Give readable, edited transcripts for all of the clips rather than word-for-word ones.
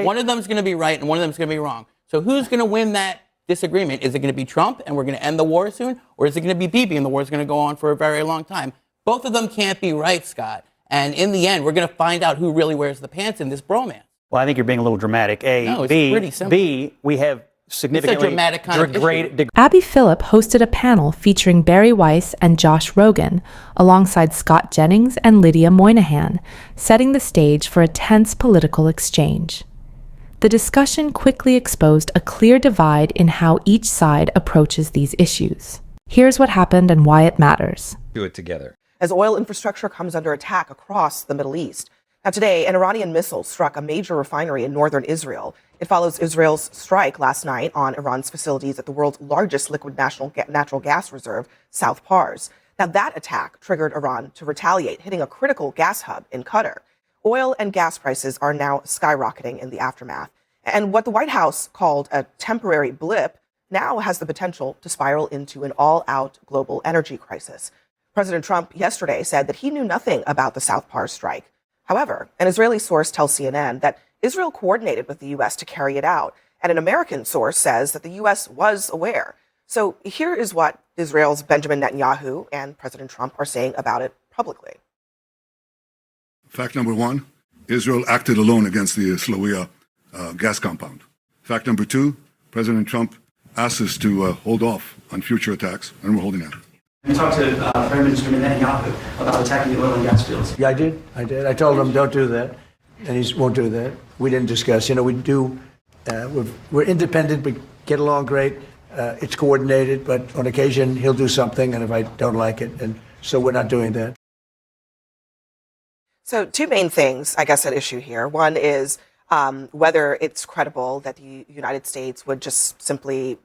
One of them is going to be right and one of them is going to be wrong. So who's going to win that disagreement? Is it going to be Trump and we're going to end the war soon? Or is it going to be Bibi and the war is going to go on for a very long time? Both of them can't be right, Scott. And in the end, we're going to find out who really wears the pants in this bromance. Well, I think you're being a little dramatic. No, it's pretty simple. B, we have significantly dramatic kind of issue. Abby Phillip hosted a panel featuring Barry Weiss and Josh Rogan, alongside Scott Jennings and Lydia Moynihan, setting the stage for a tense political exchange. The discussion quickly exposed a clear divide in how each side approaches these issues. Here's what happened and why it matters. Do it together. As oil infrastructure comes under attack across the Middle East. Now today, an Iranian missile struck a major refinery in northern Israel. It follows Israel's strike last night on Iran's facilities at the world's largest liquid natural gas reserve, South Pars. Now that attack triggered Iran to retaliate, hitting a critical gas hub in Qatar. Oil and gas prices are now skyrocketing in the aftermath. And what the White House called a temporary blip now has the potential to spiral into an all-out global energy crisis. President Trump yesterday said that he knew nothing about the South Pars strike. However, an Israeli source tells CNN that Israel coordinated with the U.S. to carry it out, and an American source says that the U.S. was aware. So here is what Israel's Benjamin Netanyahu and President Trump are saying about it publicly. Fact number one, Israel acted alone against the Slawiya gas compound. Fact number two, President Trump asked us to hold off on future attacks, and we're holding out. You talked to Prime Minister Netanyahu about attacking the oil and gas fields. Yeah, I did. I told him don't do that, and he won't do that. We didn't discuss. We do. We're independent. We get along great. It's coordinated, but on occasion he'll do something, and if I don't like it, and so we're not doing that. So two main things, I guess, at issue here. One is whether it's credible that the United States would just simply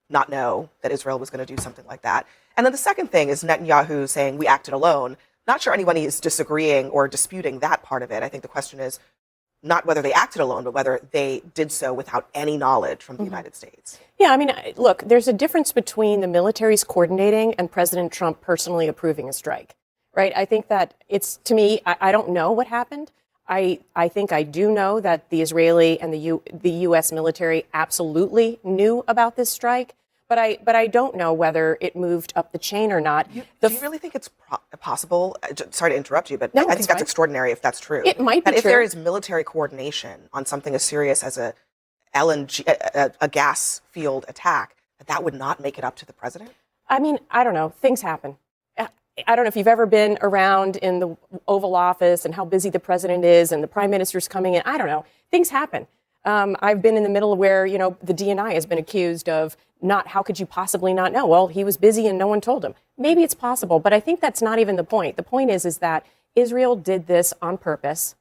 not know that Israel was going to do something like that. And then the second thing is Netanyahu saying we acted alone. Not sure anybody is disagreeing or disputing that part of it. I think the question is not whether they acted alone, but whether they did so without any knowledge from the United States. Yeah, I mean, look, there's a difference between the military's coordinating and President Trump personally approving a strike, right? I think that it's, to me, I don't know what happened. I think I do know that the Israeli and the U.S. military absolutely knew about this strike. But I don't know whether it moved up the chain or not. Do you really think it's possible? Sorry to interrupt you, but no, I think that's extraordinary if that's true. It might be true. If there is military coordination on something as serious as a LNG, a gas field attack, that would not make it up to the president? I mean, I don't know. Things happen. I don't know if you've ever been around in the Oval Office and how busy the president is and the prime minister's coming in. I don't know. Things happen. I've been in the middle where, the DNI has been accused of how could you possibly not know? Well, he was busy and no one told him. Maybe it's possible, but I think that's not even the point. The point is that Israel did this on purpose.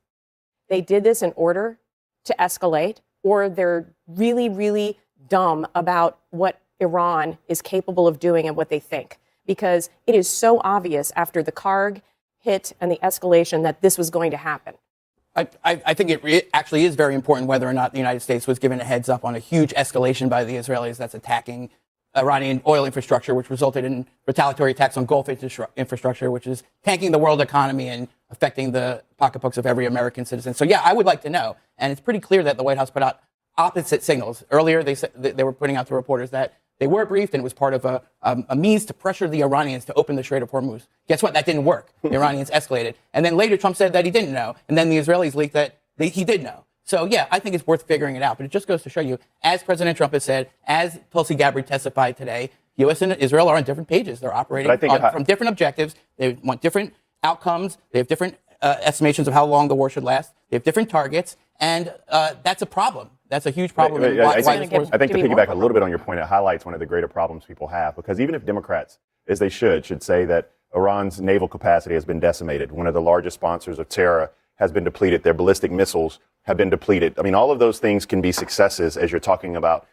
They did this in order to escalate, or they're really, really dumb about what Iran is capable of doing and what they think. Because it is so obvious after the Karg hit and the escalation that this was going to happen. I think it actually is very important whether or not the United States was given a heads up on a huge escalation by the Israelis that's attacking Iranian oil infrastructure, which resulted in retaliatory attacks on Gulf infrastructure, which is tanking the world economy and affecting the pocketbooks of every American citizen. So, yeah, I would like to know. And it's pretty clear that the White House put out opposite signals. Earlier, they said they were putting out to reporters that they were briefed and it was part of a means to pressure the Iranians to open the Strait of Hormuz. Guess what? That didn't work. The Iranians escalated. And then later Trump said that he didn't know. And then the Israelis leaked that he did know. So, yeah, I think it's worth figuring it out. But it just goes to show you, as President Trump has said, as Tulsi Gabbard testified today, U.S. and Israel are on different pages. They're operating from different objectives. They want different outcomes. They have different estimations of how long the war should last. They have different targets. And that's a problem. That's a huge problem. I think to piggyback a little bit on your point, it highlights one of the greater problems people have. Because even if Democrats, as they should say that Iran's naval capacity has been decimated, one of the largest sponsors of terror has been depleted, their ballistic missiles have been depleted. I mean, all of those things can be successes as you're talking about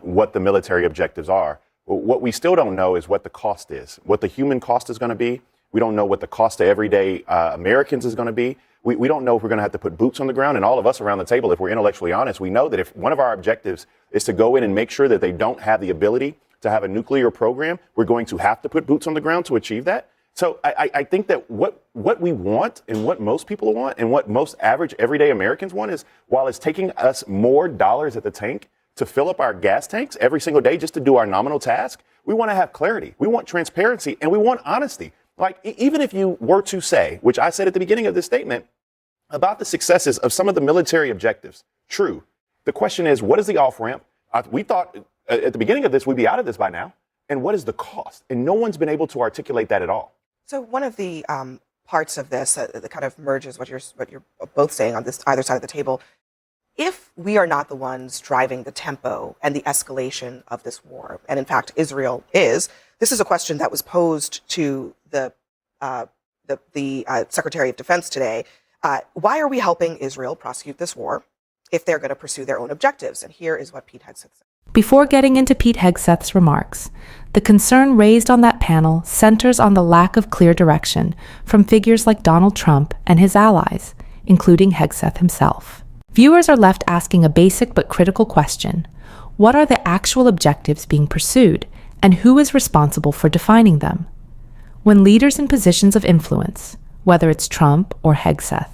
what the military objectives are. What we still don't know is what the cost is, what the human cost is going to be. We don't know what the cost to everyday Americans is going to be. We don't know if we're going to have to put boots on the ground. And all of us around the table, if we're intellectually honest, we know that if one of our objectives is to go in and make sure that they don't have the ability to have a nuclear program, we're going to have to put boots on the ground to achieve that. So I think that what we want and what most people want and what most average everyday Americans want is, while it's taking us more dollars at the tank to fill up our gas tanks every single day just to do our nominal task, we want to have clarity. We want transparency and we want honesty. Like, even if you were to say, which I said at the beginning of this statement, about the successes of some of the military objectives, true. The question is, what is the off-ramp? We thought at the beginning of this, we'd be out of this by now. And what is the cost? And no one's been able to articulate that at all. So one of the parts of this that kind of merges what you're both saying on this either side of the table, if we are not the ones driving the tempo and the escalation of this war, and in fact Israel is, this is a question that was posed to the Secretary of Defense today. Why are we helping Israel prosecute this war if they're going to pursue their own objectives? And here is what Pete Hegseth said. Before getting into Pete Hegseth's remarks, the concern raised on that panel centers on the lack of clear direction from figures like Donald Trump and his allies, including Hegseth himself. Viewers are left asking a basic but critical question: what are the actual objectives being pursued, and who is responsible for defining them? When leaders in positions of influence, whether it's Trump or Hegseth,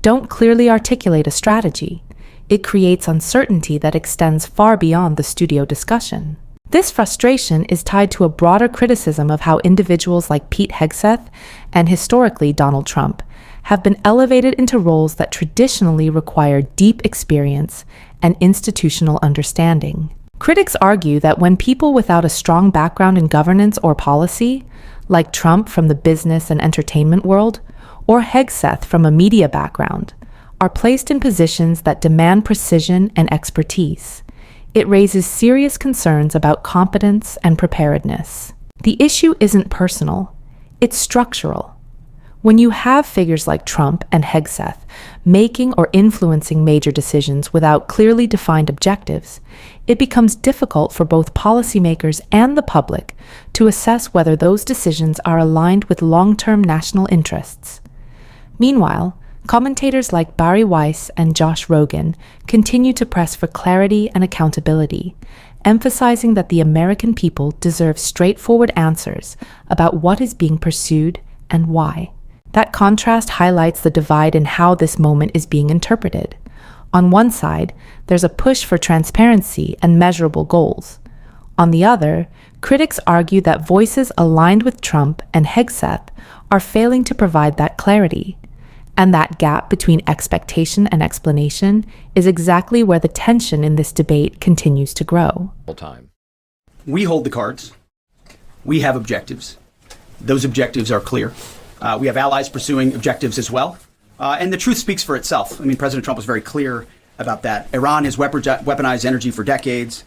don't clearly articulate a strategy, it creates uncertainty that extends far beyond the studio discussion. This frustration is tied to a broader criticism of how individuals like Pete Hegseth and historically Donald Trump have been elevated into roles that traditionally require deep experience and institutional understanding. Critics argue that when people without a strong background in governance or policy, like Trump from the business and entertainment world, or Hegseth from a media background, are placed in positions that demand precision and expertise, it raises serious concerns about competence and preparedness. The issue isn't personal, it's structural. When you have figures like Trump and Hegseth making or influencing major decisions without clearly defined objectives, it becomes difficult for both policymakers and the public to assess whether those decisions are aligned with long-term national interests. Meanwhile, commentators like Bari Weiss and Josh Rogan continue to press for clarity and accountability, emphasizing that the American people deserve straightforward answers about what is being pursued and why. That contrast highlights the divide in how this moment is being interpreted. On one side, there's a push for transparency and measurable goals. On the other, critics argue that voices aligned with Trump and Hegseth are failing to provide that clarity. And that gap between expectation and explanation is exactly where the tension in this debate continues to grow. We hold the cards. We have objectives. Those objectives are clear. We have allies pursuing objectives as well. And the truth speaks for itself. I mean, President Trump was very clear about that. Iran has weaponized energy for decades.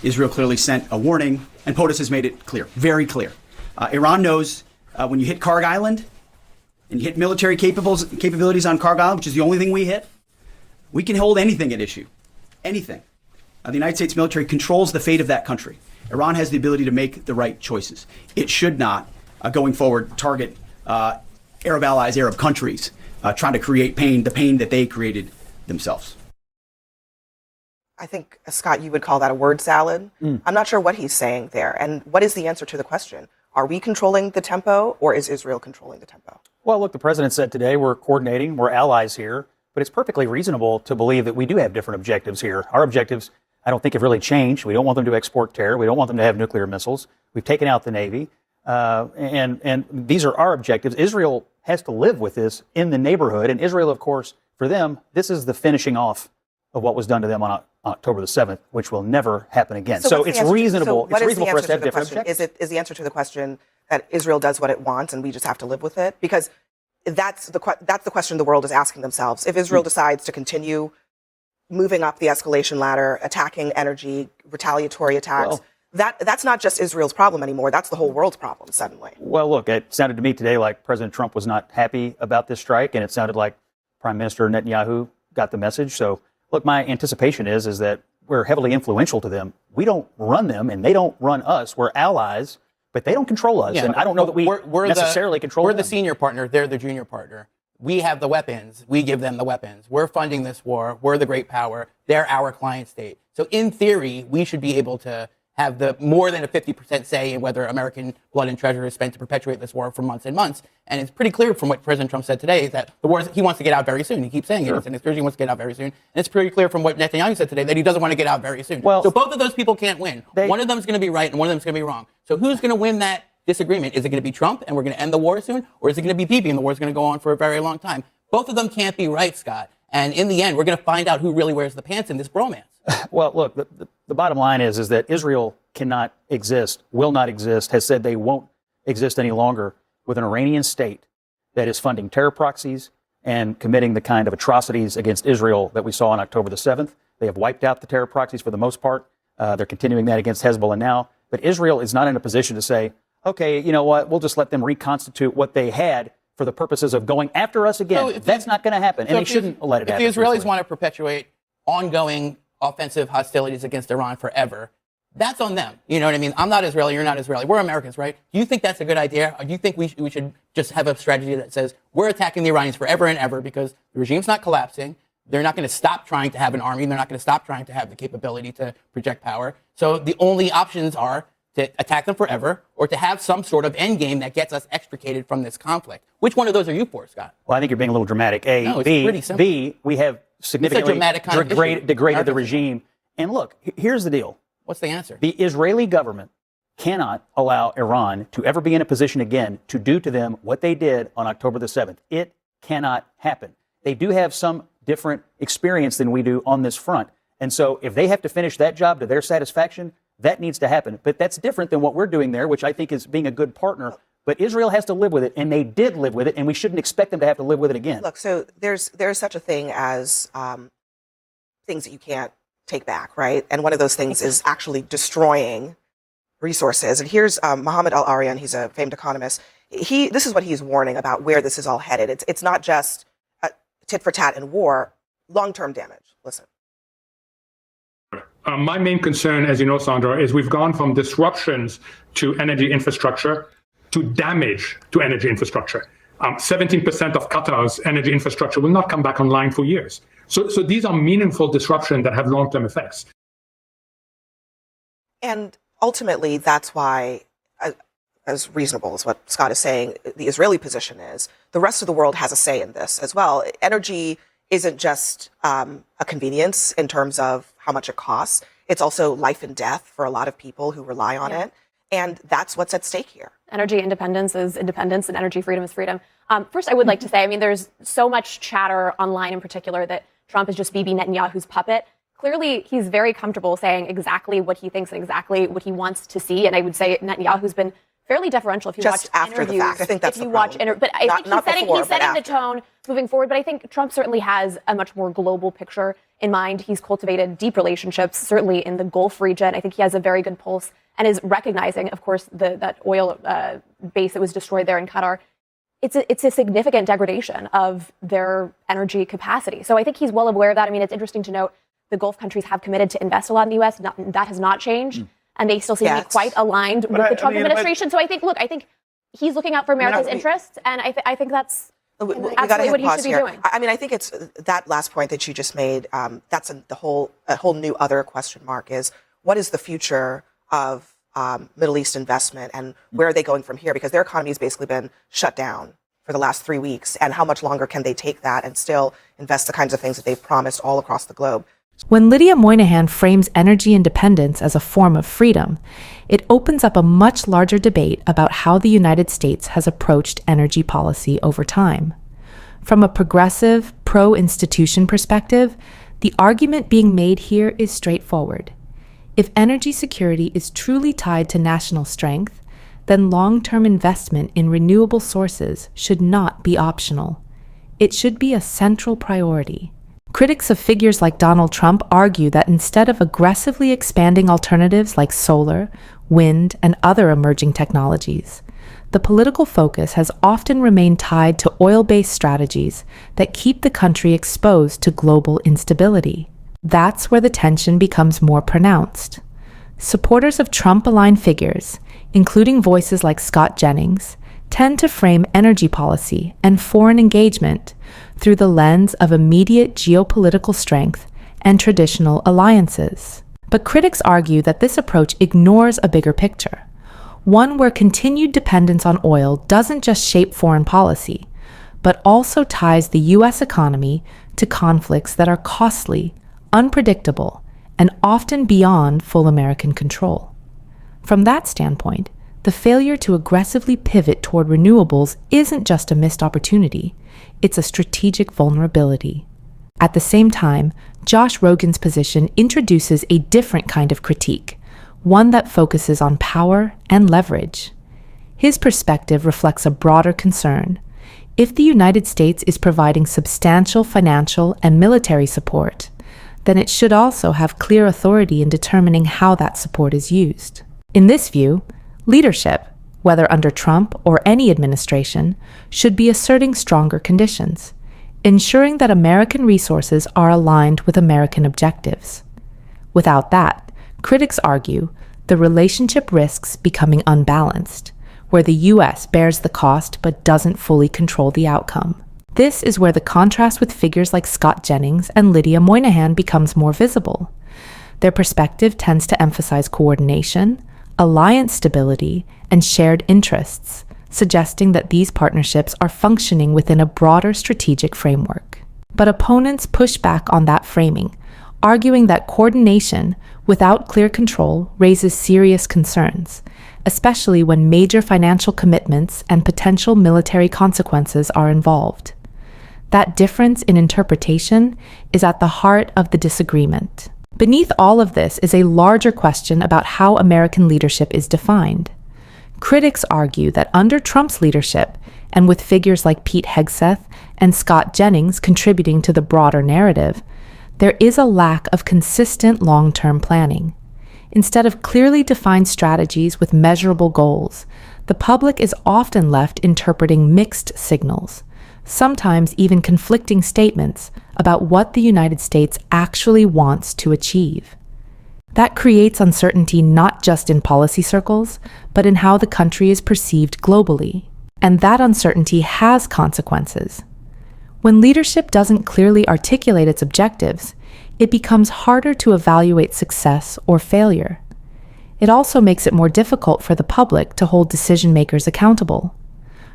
Israel clearly sent a warning, and POTUS has made it clear, very clear. Iran knows when you hit Karg Island, and you hit military capabilities on Karg Island, which is the only thing we hit, we can hold anything at issue. Anything. The United States military controls the fate of that country. Iran has the ability to make the right choices. It should not, going forward, target Arab allies, Arab countries, trying to create pain, the pain that they created themselves. I think, Scott, you would call that a word salad. I'm not sure what he's saying there. And what is the answer to the question? Are we controlling the tempo, or is Israel controlling the tempo? Well, look, the president said today we're coordinating, we're allies here, but it's perfectly reasonable to believe that we do have different objectives here. Our objectives, I don't think, have really changed. We don't want them to export terror. We don't want them to have nuclear missiles. We've taken out the Navy. And these are our objectives. Israel has to live with this in the neighborhood. And Israel, of course, for them, this is the finishing off of what was done to them on October the 7th, which will never happen again. So it's reasonable. It's reasonable for us to have different objectives. Is the answer to the question that Israel does what it wants and we just have to live with it? Because that's the question the world is asking themselves. If Israel decides to continue moving up the escalation ladder, attacking energy, retaliatory attacks, that's not just Israel's problem anymore. That's the whole world's problem suddenly. Well, look, it sounded to me today like President Trump was not happy about this strike, and it sounded like Prime Minister Netanyahu got the message. So, look, my anticipation is that we're heavily influential to them. We don't run them, and they don't run us. We're allies, but they don't control us. Yeah, and I don't know that we're necessarily control them. We're the senior partner. They're the junior partner. We have the weapons. We give them the weapons. We're funding this war. We're the great power. They're our client state. So in theory, we should be able to have the more than a 50% say in whether American blood and treasure is spent to perpetuate this war for months and months. And it's pretty clear from what President Trump said today that the war, he wants to get out very soon. He keeps saying it. And he wants to get out very soon. And it's pretty clear from what Netanyahu said today that he doesn't want to get out very soon. Well, so both of those people can't win. One of them is going to be right and one of them is going to be wrong. So who's going to win that disagreement? Is it going to be Trump and we're going to end the war soon? Or is it going to be Bibi and the war is going to go on for a very long time? Both of them can't be right, Scott. And in the end, we're going to find out who really wears the pants in this bromance. Well, look, the bottom line is that Israel cannot exist, will not exist, has said they won't exist any longer with an Iranian state that is funding terror proxies and committing the kind of atrocities against Israel that we saw on October the 7th. They have wiped out the terror proxies for the most part. They're continuing that against Hezbollah now. But Israel is not in a position to say, okay, you know what, we'll just let them reconstitute what they had for the purposes of going after us again. So that's not going to happen, and they shouldn't let it happen. If the Israelis want to perpetuate ongoing offensive hostilities against Iran forever, that's on them. You know what I mean? I'm not Israeli, you're not Israeli. We're Americans, right? Do you think that's a good idea? Or do you think we should just have a strategy that says we're attacking the Iranians forever and ever because the regime's not collapsing, they're not going to stop trying to have an army, they're not going to stop trying to have the capability to project power. So the only options are to attack them forever or to have some sort of end game that gets us extricated from this conflict. Which one of those are you for, Scott? Well, I think you're being a little dramatic. No, it's pretty simple. B, we have significantly degraded the regime. And look, here's the deal. What's the answer? The Israeli government cannot allow Iran to ever be in a position again to do to them what they did on October the 7th. It cannot happen. They do have some different experience than we do on this front. And so if they have to finish that job to their satisfaction, that needs to happen. But that's different than what we're doing there, which I think is being a good partner. But Israel has to live with it, and they did live with it, and we shouldn't expect them to have to live with it again. Look, so there's such a thing as things that you can't take back, right? And one of those things is actually destroying resources. And here's Mohammed Al-Aryan. He's a famed economist. This is what he's warning about where this is all headed. It's not just tit for tat and war, long-term damage. Listen. My main concern, as you know, Sandra, is we've gone from disruptions to energy infrastructure to damage to energy infrastructure. 17% of Qatar's energy infrastructure will not come back online for years. So these are meaningful disruptions that have long-term effects. And ultimately, that's why, as reasonable as what Scott is saying, the Israeli position is, the rest of the world has a say in this as well. Energy isn't just a convenience in terms of how much it costs. It's also life and death for a lot of people who rely on it. And that's what's at stake here. Energy independence is independence and energy freedom is freedom. First, I would like to say, I mean, there's so much chatter online in particular that Trump is just Bibi Netanyahu's puppet. Clearly, he's very comfortable saying exactly what he thinks and exactly what he wants to see. And I would say Netanyahu's been fairly deferential if you just watch after interviews, the fact. I think that's if you the watch problem. but I think he's setting after. the tone moving forward. But I think Trump certainly has a much more global picture in mind. He's cultivated deep relationships, certainly in the Gulf region. I think he has a very good pulse and is recognizing, of course, that oil base that was destroyed there in Qatar. It's a significant degradation of their energy capacity. So I think he's well aware of that. I mean, it's interesting to note the Gulf countries have committed to invest a lot in the U.S. That has not changed. And they still seem to be quite aligned with the Trump administration. So I think he's looking out for America's interests. And I think that's absolutely what he should be doing. I mean, I think it's that last point that you just made. That's a whole new other question mark is what is the future of Middle East investment and where are they going from here? Because their economy has basically been shut down for the last 3 weeks. And how much longer can they take that and still invest the kinds of things that they've promised all across the globe? When Lydia Moynihan frames energy independence as a form of freedom, it opens up a much larger debate about how the United States has approached energy policy over time. From a progressive, pro-institution perspective, the argument being made here is straightforward. If energy security is truly tied to national strength, then long-term investment in renewable sources should not be optional. It should be a central priority. Critics of figures like Donald Trump argue that instead of aggressively expanding alternatives like solar, wind, and other emerging technologies, the political focus has often remained tied to oil-based strategies that keep the country exposed to global instability. That's where the tension becomes more pronounced. Supporters of Trump-aligned figures, including voices like Scott Jennings, tend to frame energy policy and foreign engagement through the lens of immediate geopolitical strength and traditional alliances. But critics argue that this approach ignores a bigger picture, one where continued dependence on oil doesn't just shape foreign policy, but also ties the U.S. economy to conflicts that are costly, unpredictable, and often beyond full American control. From that standpoint, the failure to aggressively pivot toward renewables isn't just a missed opportunity, it's a strategic vulnerability. At the same time, Josh Rogan's position introduces a different kind of critique, one that focuses on power and leverage. His perspective reflects a broader concern. If the United States is providing substantial financial and military support, then it should also have clear authority in determining how that support is used. In this view, leadership, whether under Trump or any administration, should be asserting stronger conditions, ensuring that American resources are aligned with American objectives. Without that, critics argue the relationship risks becoming unbalanced, where the U.S. bears the cost but doesn't fully control the outcome. This is where the contrast with figures like Scott Jennings and Lydia Moynihan becomes more visible. Their perspective tends to emphasize coordination, alliance stability, and shared interests, suggesting that these partnerships are functioning within a broader strategic framework. But opponents push back on that framing, arguing that coordination without clear control raises serious concerns, especially when major financial commitments and potential military consequences are involved. That difference in interpretation is at the heart of the disagreement. Beneath all of this is a larger question about how American leadership is defined. Critics argue that under Trump's leadership, and with figures like Pete Hegseth and Scott Jennings contributing to the broader narrative, there is a lack of consistent long-term planning. Instead of clearly defined strategies with measurable goals, the public is often left interpreting mixed signals, sometimes even conflicting statements about what the United States actually wants to achieve. That creates uncertainty not just in policy circles, but in how the country is perceived globally. And that uncertainty has consequences. When leadership doesn't clearly articulate its objectives, it becomes harder to evaluate success or failure. It also makes it more difficult for the public to hold decision-makers accountable.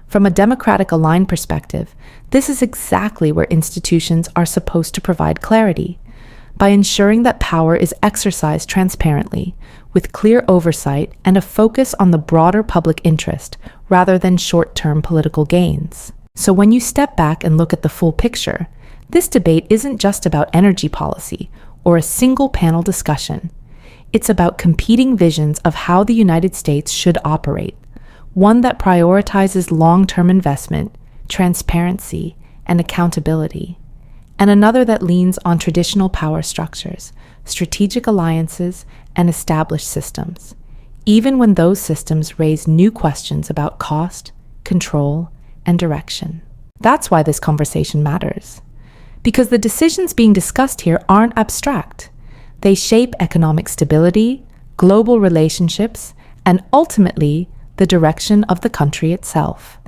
From a democratic-aligned perspective, this is exactly where institutions are supposed to provide clarity, by ensuring that power is exercised transparently, with clear oversight and a focus on the broader public interest rather than short-term political gains. So when you step back and look at the full picture, this debate isn't just about energy policy or a single panel discussion. It's about competing visions of how the United States should operate, one that prioritizes long-term investment, transparency, and accountability, and another that leans on traditional power structures, strategic alliances, and established systems, even when those systems raise new questions about cost, control, and direction. That's why this conversation matters. Because the decisions being discussed here aren't abstract. They shape economic stability, global relationships, and ultimately, the direction of the country itself.